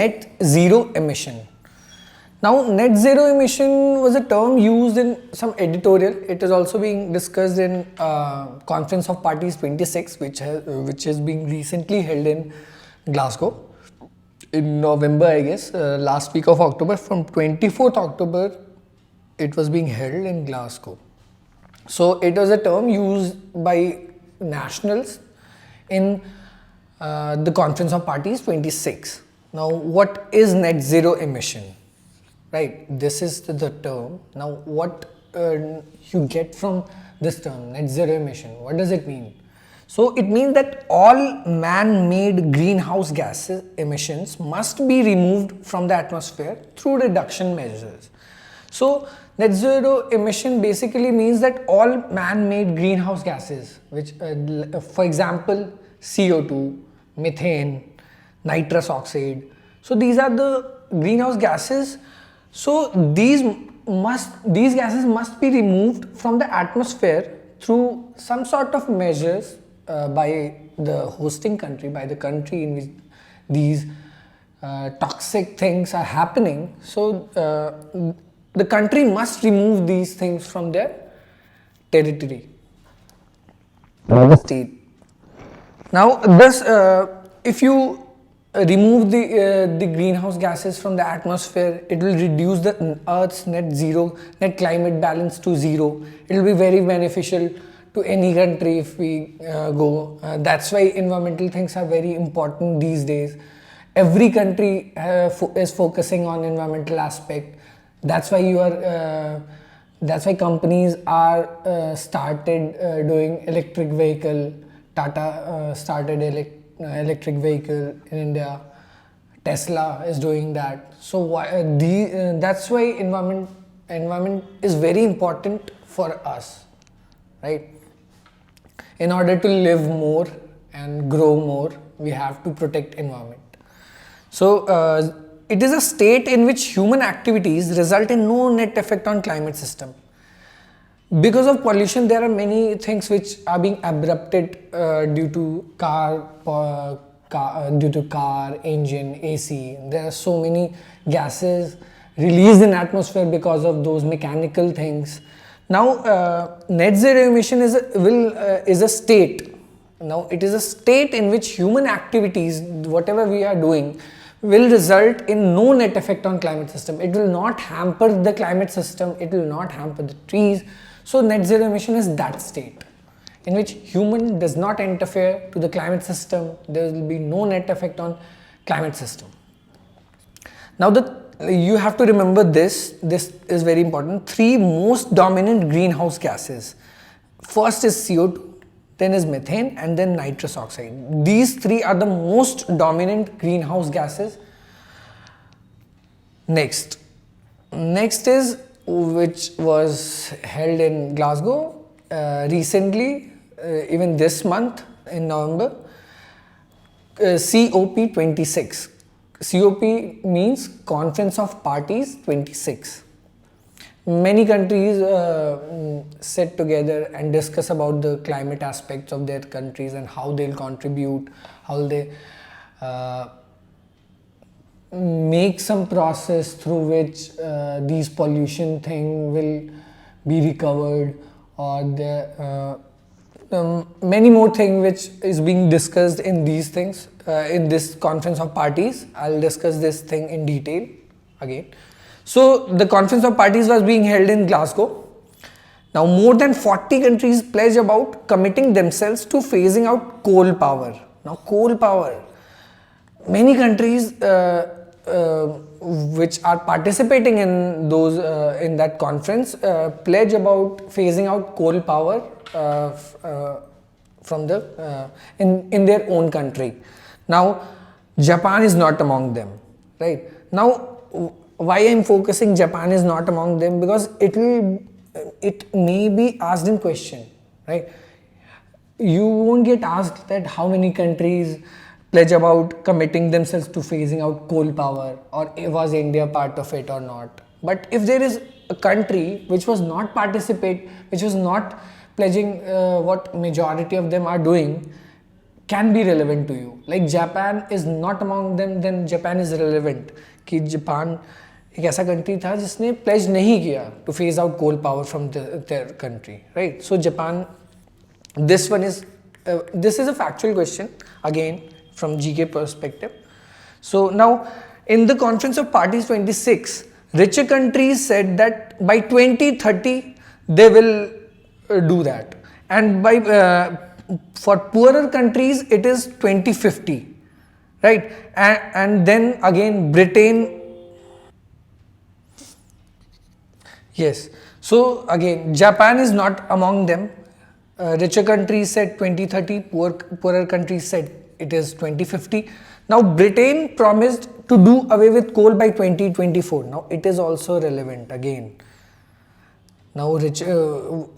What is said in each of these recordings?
net zero emission. Now, net zero emission was a term used in some editorial. It is also being discussed in Conference of Parties 26, which is being recently held in Glasgow in November, I guess, last week of October. From 24th October, it was being held in Glasgow. So it was a term used by nationals in the Conference of Parties 26. Now, what is net zero emission? Right, this is the term. Now, what you get from this term, net zero emission, what does it mean? So, it means that all man-made greenhouse gas emissions must be removed from the atmosphere through reduction measures. So, net zero emission basically means that all man-made greenhouse gases, which for example, CO2, methane, nitrous oxide. So, these are the greenhouse gases. So these gases must be removed from the atmosphere through some sort of measures by the hosting country, by the country in which these toxic things are happening. So the country must remove these things from their territory, the state. Now this, if you remove the greenhouse gases from the atmosphere, it will reduce the Earth's net climate balance to zero. It will be very beneficial to any country if we go. That's why environmental things are very important these days. Every country is focusing on environmental aspect. That's why that's why companies are started doing electric vehicle. Tata started electric vehicle in India. Tesla is doing that. So that's why environment is very important for us, right? In order to live more and grow more, we have to protect environment. So it is a state in which human activities result in no net effect on climate system. Because of pollution, there are many things which are being abrupted due to car, engine, AC. There are so many gases released in atmosphere because of those mechanical things. Now, net zero emission is a state. Now, it is a state in which human activities, whatever we are doing, will result in no net effect on climate system. It will not hamper the climate system. It will not hamper the trees. So net zero emission is that state in which human does not interfere to the climate system. There will be no net effect on climate system. Now you have to remember this is very important. 3 most dominant greenhouse gases. First is CO2, then is methane, and then nitrous oxide. These 3 are the most dominant greenhouse gases. Next is, which was held in Glasgow recently, even this month in November, COP26. COP means Conference of Parties 26. Many countries sit together and discuss about the climate aspects of their countries and how they'll contribute, how they make some process through which these pollution thing will be recovered, or many more things which is being discussed in these things in this Conference of Parties. I'll discuss this thing in detail again. So the Conference of Parties was being held in Glasgow. Now more than 40 countries pledge about committing themselves to phasing out coal power. Now coal power, many countries which are participating in those in that conference pledge about phasing out coal power from the in their own country. Now Japan is not among them, right? Now why I'm focusing Japan is not among them, because it may be asked in question, right? You won't get asked that how many countries pledge about committing themselves to phasing out coal power, or was India part of it or not. But if there is a country which was not which was not pledging what majority of them are doing, can be relevant to you. Like Japan is not among them, then Japan is relevant. कि Japan एक ऐसा country था जिसने pledge नहीं किया to phase out coal power from their country, right? So Japan, this one is this is a factual question again from GK perspective. So now in the Conference of Parties 26, richer countries said that by 2030 they will do that, and by for poorer countries it is 2050, right? And then again Britain, yes, so again Japan is not among them. Richer countries said 2030, poorer countries said it is 2050. Now Britain promised to do away with coal by 2024. Now it is also relevant again. Now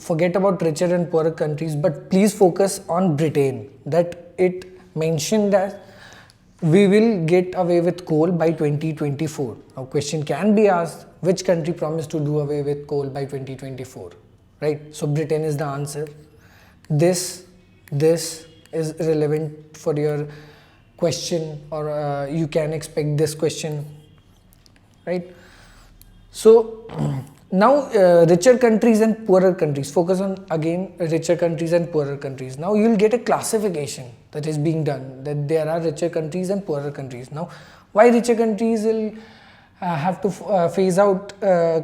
forget about richer and poorer countries, but please focus on Britain, that it mentioned that we will get away with coal by 2024. Now question can be asked, which country promised to do away with coal by 2024, right? So Britain is the answer. This is relevant for your question, or you can expect this question, right? So now richer countries and poorer countries, focus on again richer countries and poorer countries. Now you will get a classification that is being done, that there are richer countries and poorer countries. Now why richer countries will have to phase out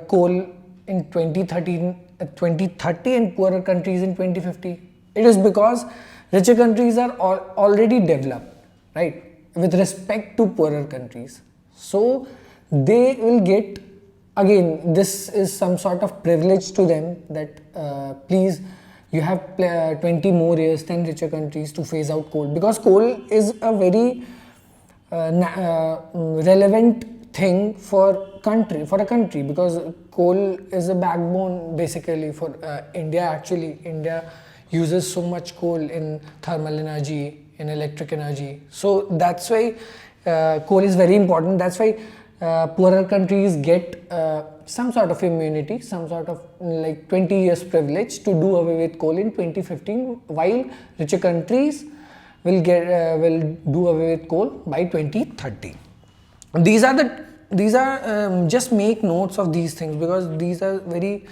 coal in 2030 and poorer countries in 2050? It is because richer countries are already developed, right, with respect to poorer countries. So they will get, again, this is some sort of privilege to them, that please, you have 20 more years than richer countries to phase out coal, because coal is a very relevant thing for a country, because coal is a backbone basically for India. Actually, India uses so much coal in thermal energy, in electric energy. So that's why coal is very important. That's why poorer countries get some sort of immunity, some sort of like 20 years privilege to do away with coal in 2015, while richer countries will do away with coal by 2030. These are just make notes of these things, because these are very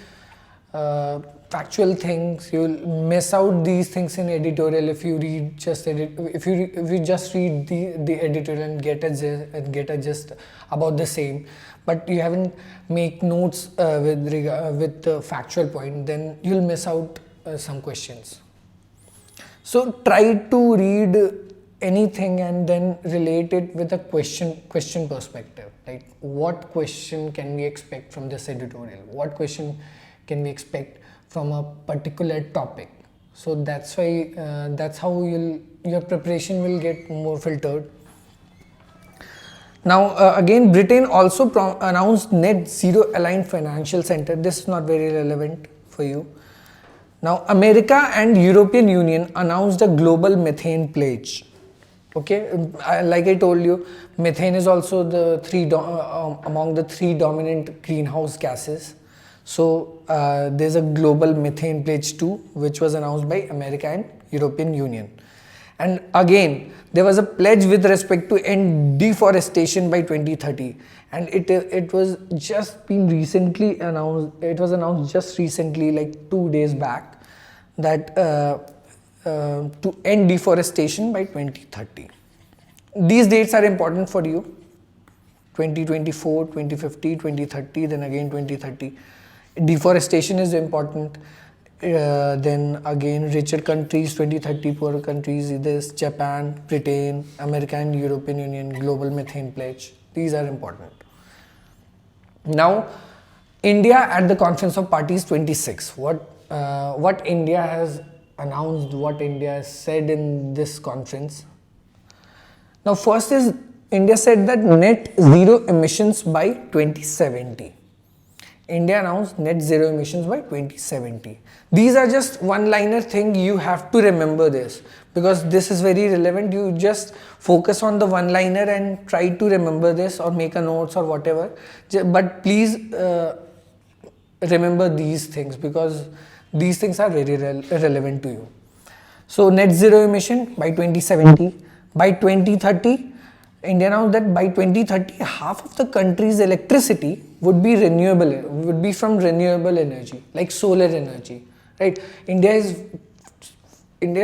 factual things. You will miss out these things in editorial if you read just if you just read the editorial and get a gist about the same, but you haven't make notes with the factual point, then you'll miss out some questions. So try to read anything and then relate it with a question perspective. Like, what question can we expect from this editorial? What question can we expect from a particular topic? So that's why that's how your preparation will get more filtered. Now again, Britain also announced net zero aligned financial center. This is not very relevant for you. Now America and European Union announced a global methane pledge. Okay, like I told you, methane is also the among the three dominant greenhouse gases. So there's a global methane pledge too, which was announced by America and European Union. And again, there was a pledge with respect to end deforestation by 2030, and it was just been recently announced. It was announced just recently, like 2 days back, that to end deforestation by 2030. These dates are important for you: 2024, 2050, 2030, then again 2030. Deforestation is important. Then again, richer countries 2030, poorer countries, this Japan, Britain, America and European Union, global methane pledge. These are important. Now India at the Conference of Parties 26. What India has announced, what India has said in this conference. Now first is, India said that net zero emissions by 2070. India announced net zero emissions by 2070. These are just one-liner thing. You have to remember this, because this is very relevant. You just focus on the one-liner and try to remember this, or make a notes or whatever. But please remember these things, because these things are very relevant to you. So net zero emission by 2070. By 2030, India announced that by 2030, half of the country's electricity would be renewable, would be from renewable energy, like solar energy, right? India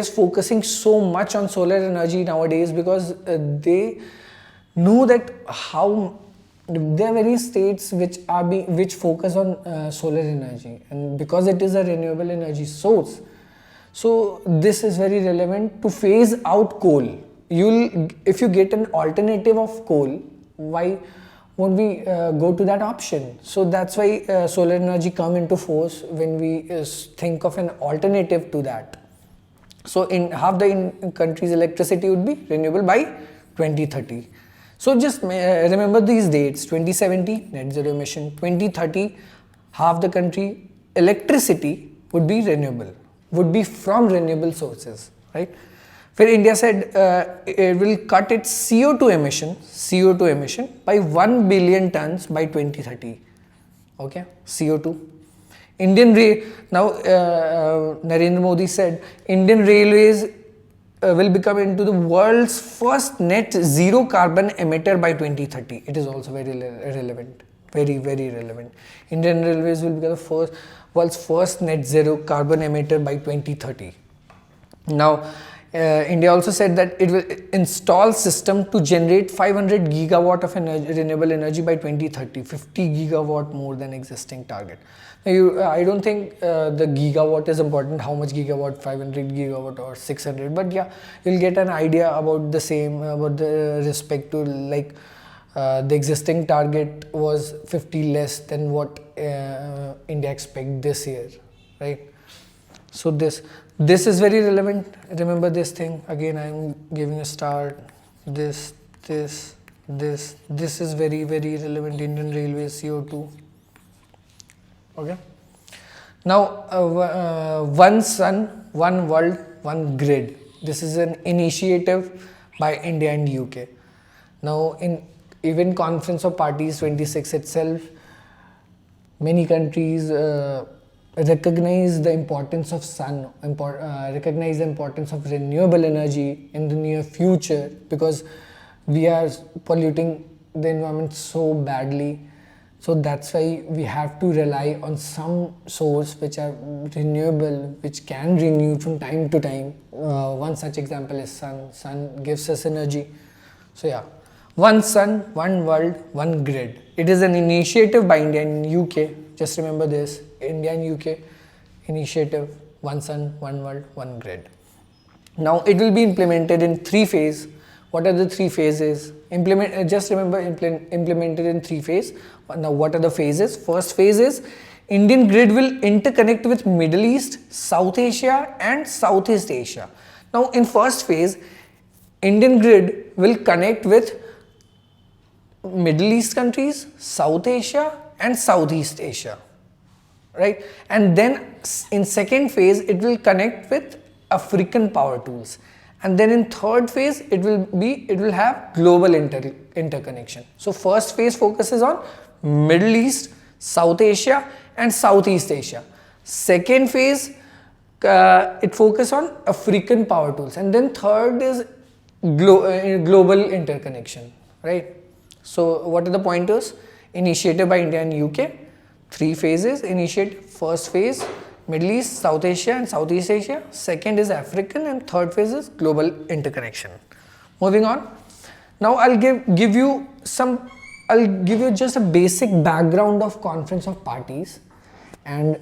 is focusing so much on solar energy nowadays because they know that how there are various states which focus on solar energy, and because it is a renewable energy source, so this is very relevant to phase out coal. If you get an alternative of coal, why won't we go to that option? So that's why solar energy come into force when we think of an alternative to that. So in half the country's electricity would be renewable by 2030. So just remember these dates: 2070 net zero emission, 2030 half the country electricity would be renewable, would be from renewable sources, right? Where India said it will cut its CO2 emission by 1 billion tons by 2030. Okay, CO2. Narendra Modi said Indian Railways will become into the world's first net zero carbon emitter by 2030. It is also very relevant, very relevant. Indian Railways will become the world's first net zero carbon emitter by 2030. Now, India also said that it will install system to generate 500 gigawatt of renewable energy by 2030, 50 gigawatt more than existing target. Now I don't think the gigawatt is important, how much gigawatt, 500 gigawatt or 600, but yeah, you'll get an idea about the same, about the respect to like the existing target was 50 less than what India expect this year, right? So this is very relevant. Remember this thing. Again, I am giving a start. This is very relevant. Indian Railways CO2. Okay. Now, one sun, one world, one grid. This is an initiative by India and UK. Now, in even Conference of Parties 26 itself, many countries recognize the importance of sun, recognize the importance of renewable energy in the near future, because we are polluting the environment so badly. So that's why we have to rely on some source which are renewable, which can renew from time to time. One such example is sun. Sun gives us energy. So yeah, one sun, one world, one grid. It is an initiative by India and UK. Just remember this: India and UK initiative, one sun, one world, one grid. Now it will be implemented in 3 phases. What are the 3 phases? Just remember, implemented in 3 phases. Now what are the phases? First phase is Indian grid will interconnect with Middle East, South Asia and Southeast Asia. Now in first phase, Indian grid will connect with Middle East countries, South Asia and Southeast Asia, right? And then in second phase, it will connect with African power tools. And then in third phase, it will have global interconnection. So first phase focuses on Middle East, South Asia and Southeast Asia. Second phase, it focuses on African power tools. And then third is global interconnection, right? So what are the pointers? Initiated by India and UK. 3 phases. Initiate first phase, Middle East, South Asia and Southeast Asia. Second is African, and third phase is global interconnection. Moving on. Now I'll give you just a basic background of Conference of Parties and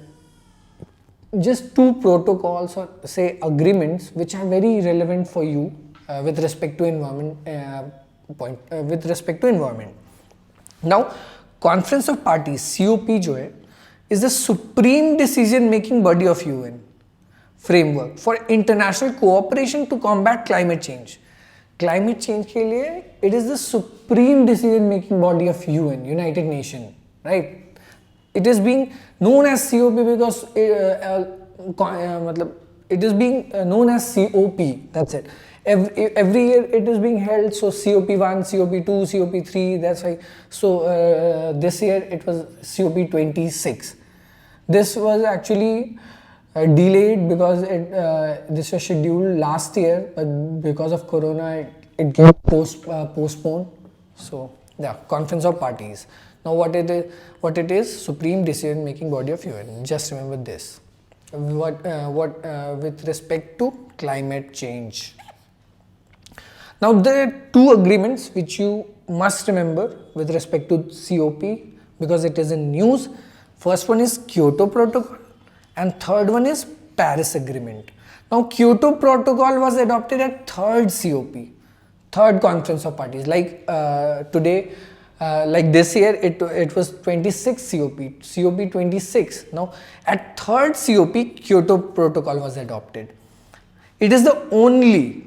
just 2 protocols or say agreements which are very relevant for you with respect to environment. Now, Conference of Parties (COP) जो है is the supreme decision making body of UN framework for international cooperation to combat climate change. Climate change के लिए it is the supreme decision making body of UN, United Nations, right? It is being known as COP because it is being known as COP. That's it. Every year it is being held. So COP1, COP2, COP3. That's why. So this year it was COP26. This was actually delayed because this was scheduled last year, but because of corona it got postponed. So yeah, Conference of Parties. Now what it is, supreme decision making body of UN. Just remember this. What with respect to climate change. Now there are two agreements which you must remember with respect to COP, because it is in news. First one is Kyoto Protocol and third one is Paris Agreement. Now Kyoto Protocol was adopted at third COP, third Conference of Parties. Like today, like this year, it was 26 COP 26. Now at third COP, Kyoto Protocol was adopted. It is the only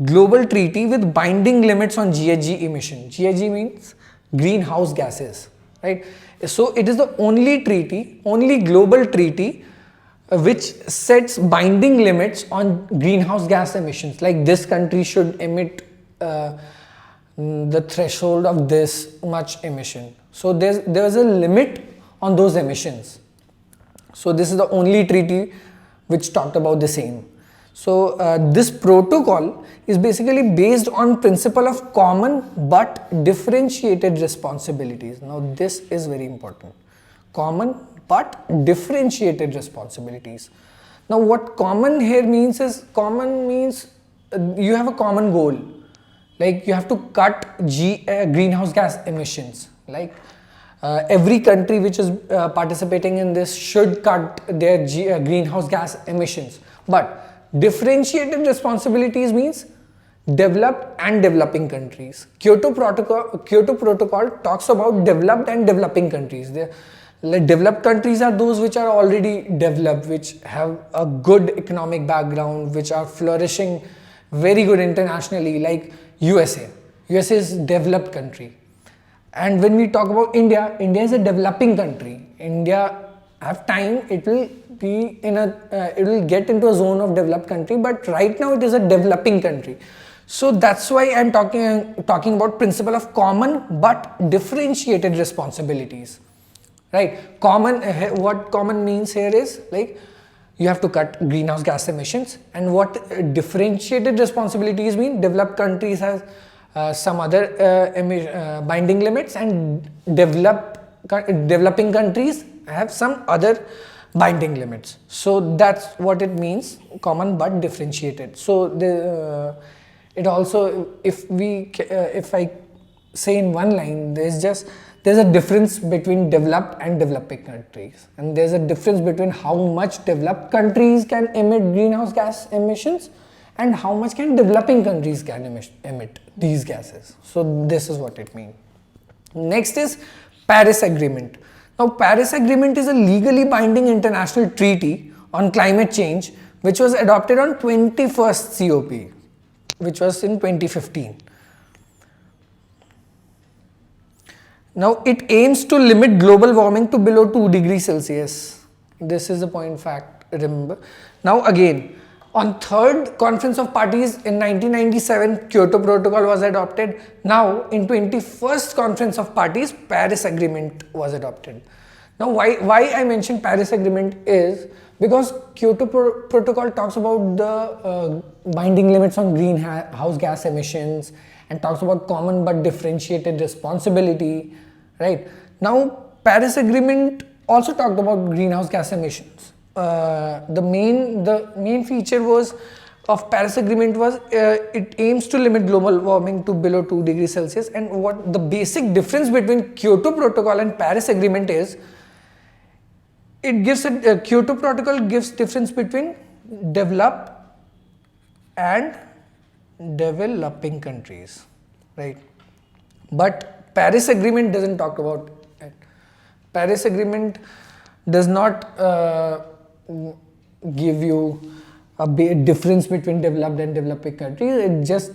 global treaty with binding limits on GHG emission. GHG means greenhouse gases, right? So it is the only treaty, only global treaty which sets binding limits on greenhouse gas emissions. Like this country should emit the threshold of this much emission. So there is a limit on those emissions. So this is the only treaty which talked about the same. So this protocol is basically based on principle of common but differentiated responsibilities. Now this is very important. Common but differentiated responsibilities. Now what common here means is, common means you have a common goal. Like you have to cut greenhouse gas emissions. Like every country which is participating in this should cut their greenhouse gas emissions. But differentiated responsibilities means developed and developing countries. Kyoto Protocol talks about developed and developing countries. Developed countries are those which are already developed, which have a good economic background, which are flourishing very good internationally, like USA. USA is a developed country. And when we talk about India, India is a developing country. India have time, it will be in it will get into a zone of developed country, but right now it is a developing country. So that's why I'm talking about principle of common but differentiated responsibilities, right? Common, what common means here is like you have to cut greenhouse gas emissions, and what differentiated responsibilities mean, developed countries have some other binding limits, and developing countries have some other binding limits. So that's what it means, common but differentiated. So it also, if I say in one line, there's a difference between developed and developing countries, and there's a difference between how much developed countries can emit greenhouse gas emissions and how much can developing countries can emit these gases. So this is what it means. Next is Paris Agreement. Now Paris Agreement is a legally binding international treaty on climate change which was adopted on 21st COP, which was in 2015. Now it aims to limit global warming to below 2 degrees Celsius. This is a point fact, remember. Now again, on third Conference of Parties in 1997, Kyoto Protocol was adopted. Now in 21st Conference of Parties, Paris Agreement was adopted. Now why I mentioned Paris Agreement is because Kyoto Protocol talks about the binding limits on greenhouse gas emissions and talks about common but differentiated responsibility, right? Now Paris Agreement also talked about greenhouse gas emissions. The main feature of Paris Agreement was it aims to limit global warming to below 2 degrees Celsius, and what the basic difference between Kyoto Protocol and Paris Agreement is, it gives Kyoto Protocol gives difference between developed and developing countries, right? But Paris Agreement doesn't talk about it. Paris Agreement does not give you a difference between developed and developing countries. It just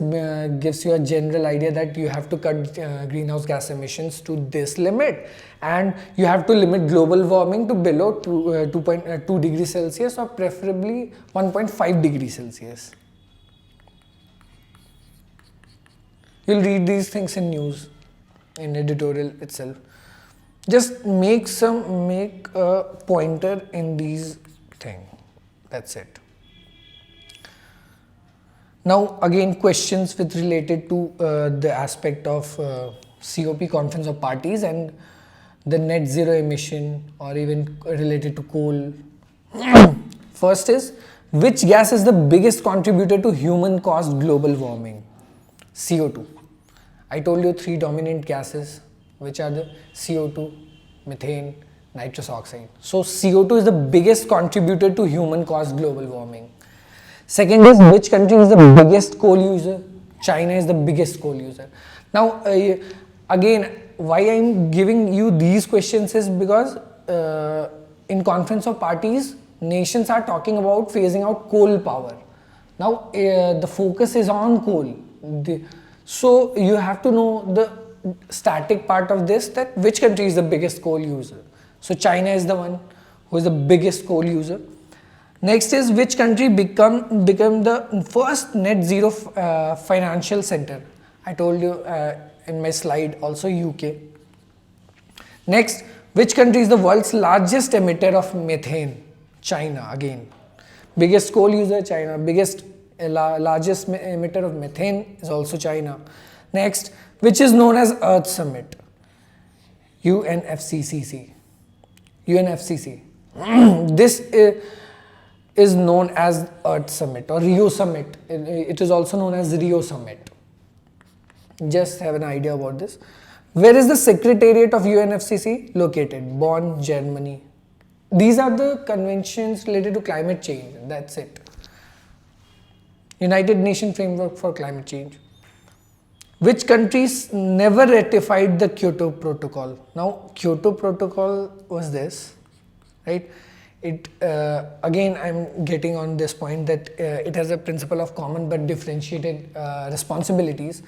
gives you a general idea that you have to cut greenhouse gas emissions to this limit, and you have to limit global warming to below 2.2 degrees Celsius, or preferably 1.5 degrees Celsius. You'll read these things in news, in editorial itself. Just make a pointer in these thing. That's it. Now again, questions with related to the aspect of COP, Conference of Parties, and the net zero emission, or even related to coal. First is, which gas is the biggest contributor to human caused global warming? CO2. I told you three dominant gases, which are the CO2, methane, nitrous oxide. So CO2 is the biggest contributor to human caused global warming. Second is, which country is the biggest coal user? China is the biggest coal user. Now again, why I am giving you these questions is because in Conference of Parties, nations are talking about phasing out coal power. Now the focus is on coal. So you have to know the static part of this, that which country is the biggest coal user. So China is the one who is the biggest coal user. Next is, which country become the first net zero financial center? I told you in my slide also, UK. Next, which country is the world's largest emitter of methane? China again. Biggest coal user, China. Biggest largest emitter of methane is also China. Next, which is known as Earth Summit? UNFCCC. This is known as Earth Summit or Rio Summit. It is also known as Rio Summit. Just have an idea about this. Where is the Secretariat of UNFCCC located? Bonn, Germany. These are the conventions related to climate change. That's it. United Nations Framework for Climate Change. Which countries never ratified the Kyoto Protocol? Now, Kyoto Protocol was this, right? It again, I'm getting on this point that it has a principle of common but differentiated responsibilities.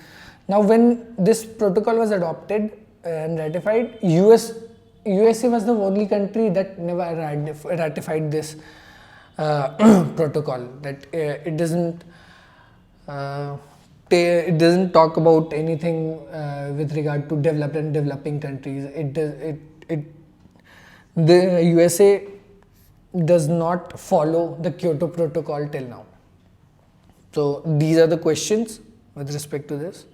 Now, when this protocol was adopted and ratified, USA was the only country that never ratified this protocol. That it doesn't talk about anything with regard to developed and developing countries. The USA does not follow the Kyoto Protocol till now. So these are the questions with respect to this.